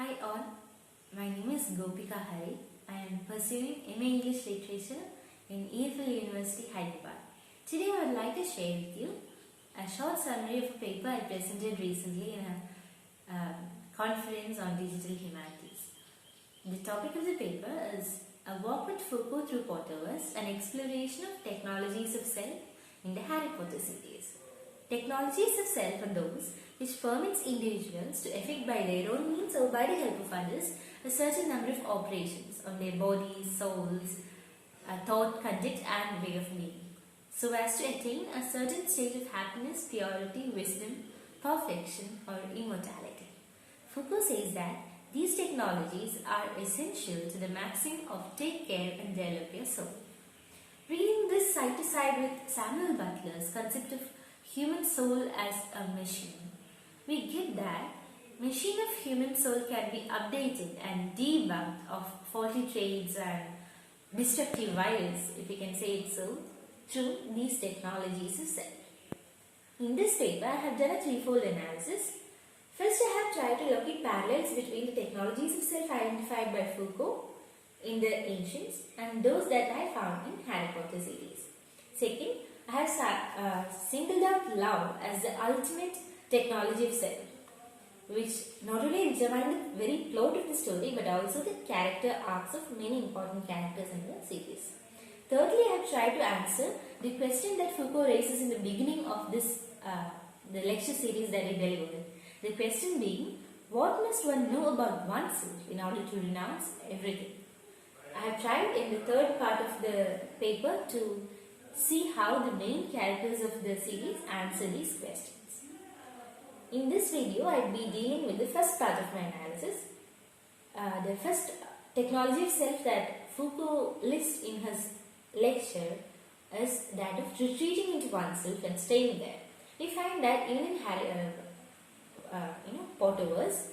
Hi all, my name is Gopika Hari. I am pursuing MA English Literature in EFL University, Hyderabad. Today I would like to share with you a short summary of a paper I presented recently in a conference on Digital Humanities. The topic of the paper is A Walk with Foucault through Potterverse, an exploration of technologies of self in the Harry Potter series. Technologies of self are those which permits individuals to effect by their own means or by the help of others a certain number of operations on their bodies, souls, thought, conduct and way of being, so as to attain a certain state of happiness, purity, wisdom, perfection or immortality. Foucault says that these technologies are essential to the maxim of take care and develop your soul. Reading this side to side with Samuel Butler's concept of human soul as a machine, we get that machine of human soul can be updated and debunked of faulty traits and destructive violence, if we can say it so, through these technologies of self. In this paper, I have done a threefold analysis. First, I have tried to locate parallels between the technologies of self identified by Foucault in the ancients and those that I found in Harry Potter series. Second, I have singled out love as the ultimate technology of self, which not only examined the very plot of the story but also the character arcs of many important characters in the series. Thirdly, I have tried to answer the question that Foucault raises in the beginning of this the lecture series that he delivered. The question being, what must one know about oneself in order to renounce everything? I have tried in the third part of the paper to see how the main characters of the series answer these questions. In this video, I will be dealing with the first part of my analysis. The first technology of self that Foucault lists in his lecture is that of retreating into oneself and staying there. We find that even in Potterverse,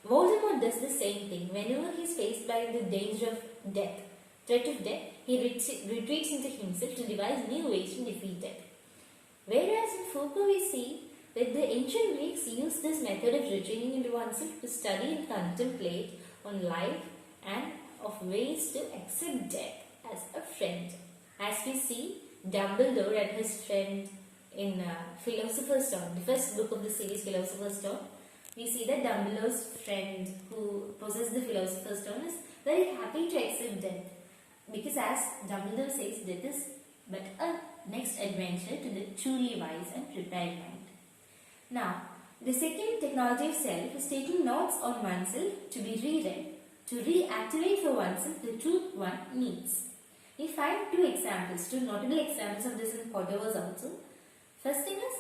Voldemort does the same thing. Whenever he is faced by the danger of death, threat of death, he retreats into himself to devise new ways to defeat death. Whereas in Foucault we see that the ancient Greeks used this method of retreating into oneself to study and contemplate on life and of ways to accept death as a friend. As we see Dumbledore and his friend in Philosopher's Stone, the first book of the series Philosopher's Stone, we see that Dumbledore's friend who possesses the Philosopher's Stone is very happy to accept death, because as Dumbledore says, death is but a next adventure to the truly wise and prepared mind. Now, the second technology of self is taking notes on oneself to be reread, to reactivate for oneself the truth one needs. We find two notable examples of this in Potterverse also. First thing is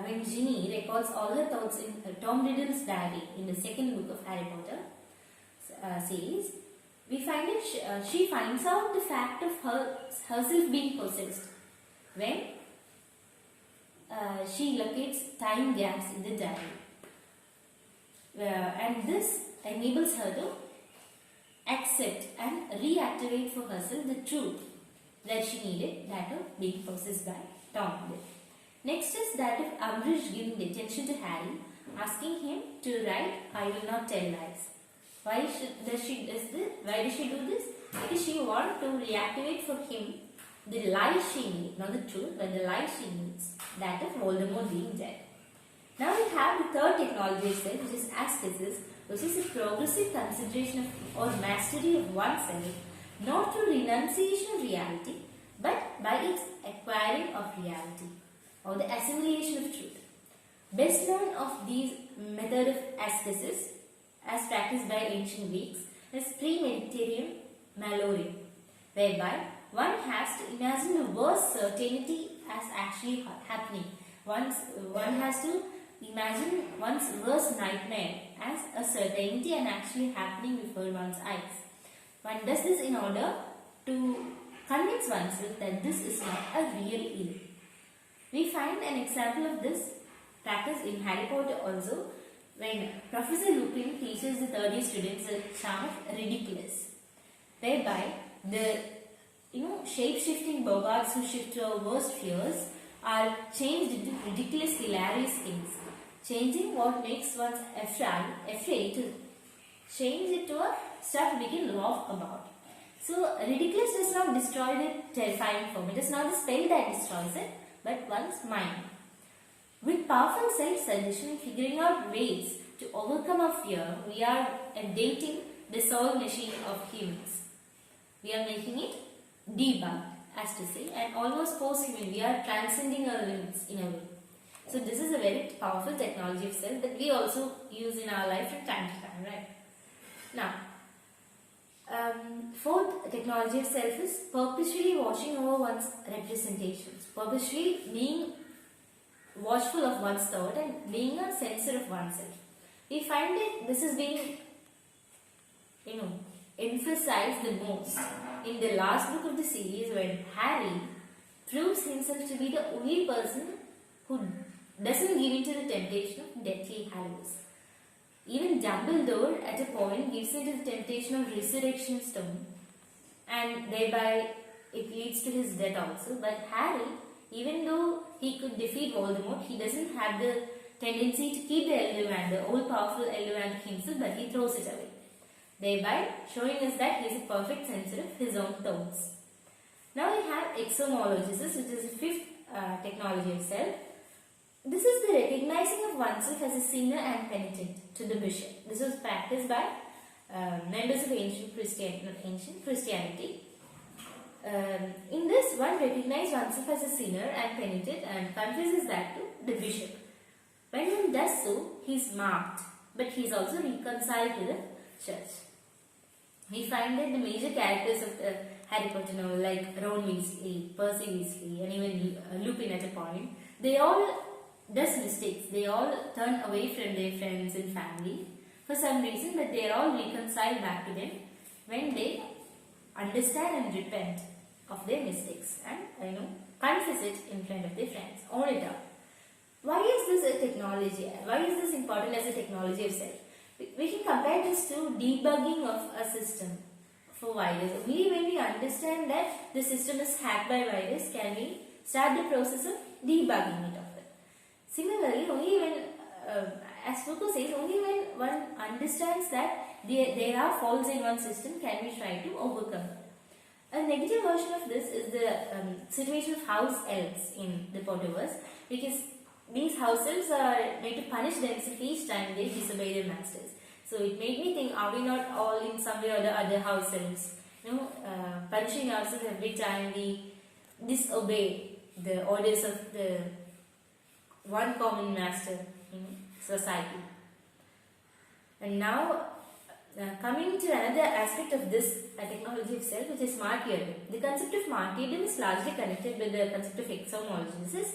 when Ginny records all her thoughts in Tom Riddle's diary in the second book of Harry Potter series. We find that she finds out the fact of herself being possessed when she locates time gaps in the diary, and this enables her to accept and reactivate for herself the truth that she needed, that of being possessed by Tom Riddle. Next is that of Umbridge giving detention to Harry, asking him to write, "I will not tell lies." Why does she do this? Because she wants to reactivate for him the lie she needs, not the truth, but the lie she needs, that of Voldemort being dead. Now we have the third technology of self, which is ascesis, which is a progressive consideration of or mastery of oneself, not through renunciation of reality, but by its acquiring of reality, or the assimilation of truth. Best known of these method of ascesis, as practiced by ancient Greeks, is pre-Mediterranean malory, whereby one has to imagine the worst certainty as actually happening. One has to imagine one's worst nightmare as a certainty and actually happening before one's eyes. One does this in order to convince oneself that this is not a real ill. We find an example of this practice in Harry Potter also, when Professor Lupin teaches the third year students the charm of ridiculous, whereby the shape-shifting bogarts who shift to our worst fears are changed into ridiculous, hilarious things, changing what makes one afraid to change it to a stuff we can laugh about. So ridiculous does not destroy the terrifying form. It is not the spell that destroys it, but one's mind. With powerful self-suggestion and figuring out ways to overcome our fear, we are updating the soul machine of humans. We are making it debugged, as to say, and almost post-human. We are transcending our limits in a way. So this is a very powerful technology of self that we also use in our life from time to time, right? Now, fourth technology of self is purposefully watching over one's representations. Purposefully being watchful of one's thought and being a censor of oneself. We find that this is being, emphasized the most in the last book of the series, when Harry proves himself to be the only person who doesn't give in to the temptation of Deathly Hallows. Even Dumbledore at a point gives in to the temptation of Resurrection Stone, and thereby it leads to his death also. But Harry, even though he could defeat Voldemort, he doesn't have the tendency to keep the Elder the all-powerful Elder himself, but he throws it away, thereby showing us that he is a perfect censor of his own thoughts. Now we have exomologesis, which is the fifth technology of self. This is the recognizing of oneself as a sinner and penitent to the bishop. This was practiced by members of ancient Christianity. In this, one recognizes oneself as a sinner and penitent and confesses that to the bishop. When one does so, he is marked, but he is also reconciled to the church. We find that the major characters of the Harry Potter novel, like Ron Weasley, Percy Weasley, and even Lupin at a point, they all does mistakes. They all turn away from their friends and family for some reason, but they are all reconciled back to them when they understand and repent of their mistakes and confess it in front of their friends, own it up. Why is this a technology? Why is this important as a technology of self? We can compare this to debugging of a system for virus. Only when we understand that the system is hacked by virus can we start the process of debugging it of it. Similarly, only when, as Foucault says, only when one understands that there are faults in one system can we try to overcome it. A negative version of this is the situation of house elves in the Potterverse, because these house elves are made to punish themselves each time they disobey their masters. So it made me think, are we not all in some way or the other house elves? Punishing ourselves every time we disobey the orders of the one common master in society. And now, coming to another aspect of this technology of self, which is martyrdom. The concept of martyrdom is largely connected with the concept of exomologesis.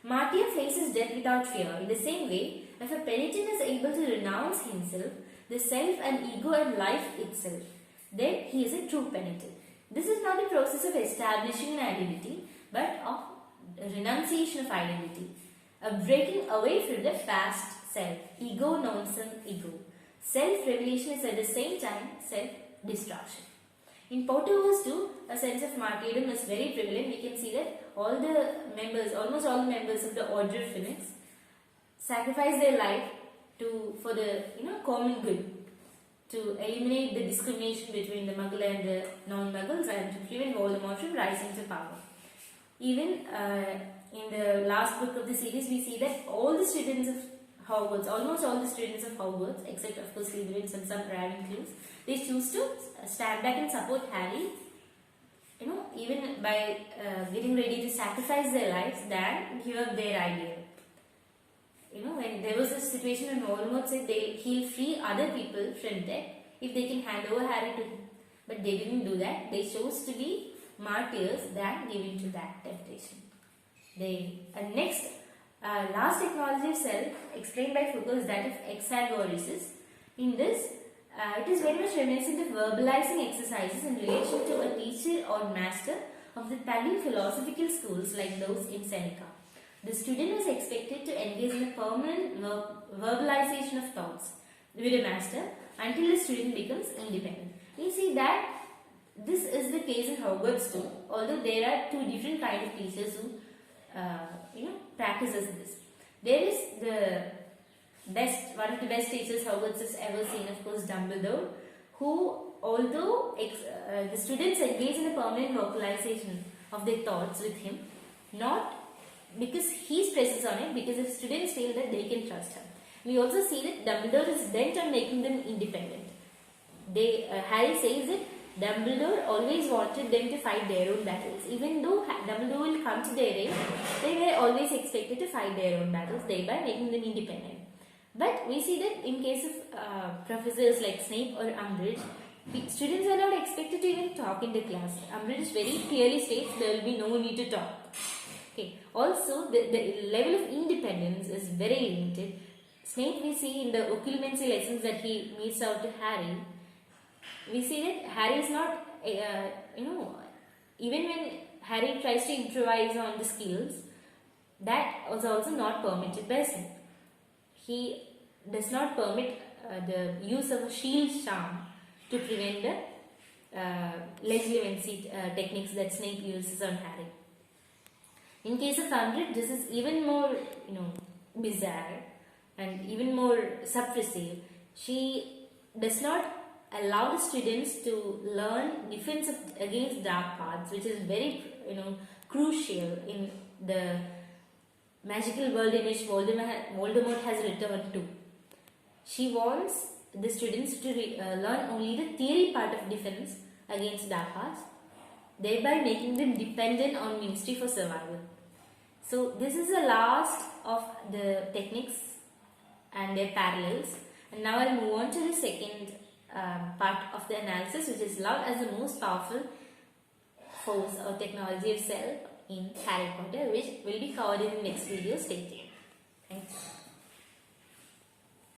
Martyr faces death without fear. In the same way, if a penitent is able to renounce himself, the self and ego and life itself, then he is a true penitent. This is not a process of establishing an identity, but of renunciation of identity. A breaking away from the past self, ego, nonsense, ego. Self-revelation is at the same time self-destruction. In Potterverse too, a sense of martyrdom is very prevalent. We can see that almost all the members of the Order of Phoenix sacrifice their life for the common good, to eliminate the discrimination between the Muggle and the non-Muggles and to prevent Voldemort from rising to power. Even in the last book of the series, we see that all the students of Hogwarts, almost all the students of Hogwarts, except of course Slytherins and some Ravenclaws, they choose to stand back and support Harry, even by getting ready to sacrifice their lives than give up their idea. When there was a situation when Voldemort said he'll free other people from death if they can hand over Harry to him. But they didn't do that. They chose to be martyrs than giving to that temptation. Next, last technology of self explained by Foucault is that of exagoresis. In this, it is very much reminiscent of verbalizing exercises in relation to a teacher or master of the pagan philosophical schools like those in Seneca. The student is expected to engage in a permanent verbalization of thoughts with a master until the student becomes independent. We see that this is the case in Hogwarts too, although there are two different kinds of teachers who practices this. There is the one of the best teachers Hogwarts has ever seen, of course, Dumbledore, who, although the students engage in a permanent vocalization of their thoughts with him, not because he stresses on it, because if students feel that they can trust him. We also see that Dumbledore is bent on making them independent. Harry says that Dumbledore always wanted them to fight their own battles. Even though Dumbledore will come to their aid, they were always expected to fight their own battles, thereby making them independent. But we see that in case of professors like Snape or Umbridge, students are not expected to even talk in the class. Umbridge very clearly states there will be no need to talk. Okay. Also, the level of independence is very limited. Snape, we see in the occlumency lessons that he meets out to Harry, we see that Harry is not, even when Harry tries to improvise on the skills, that was also not permitted by Snape. He does not permit the use of a shield charm to prevent the legislacy techniques that Snape uses on Harry. In case of Umbridge, this is even more, bizarre and even more suppressive. She does not allow the students to learn defense against dark paths, which is very, crucial in the magical world in which Voldemort has returned to. She wants the students to learn only the theory part of defense against dark paths, thereby making them dependent on ministry for survival. So this is the last of the techniques and their parallels. And now I'll move on to the second part of the analysis, which is love as the most powerful force or technology of self in Harry Potter, which will be covered in the next video. Stay tuned. Thanks.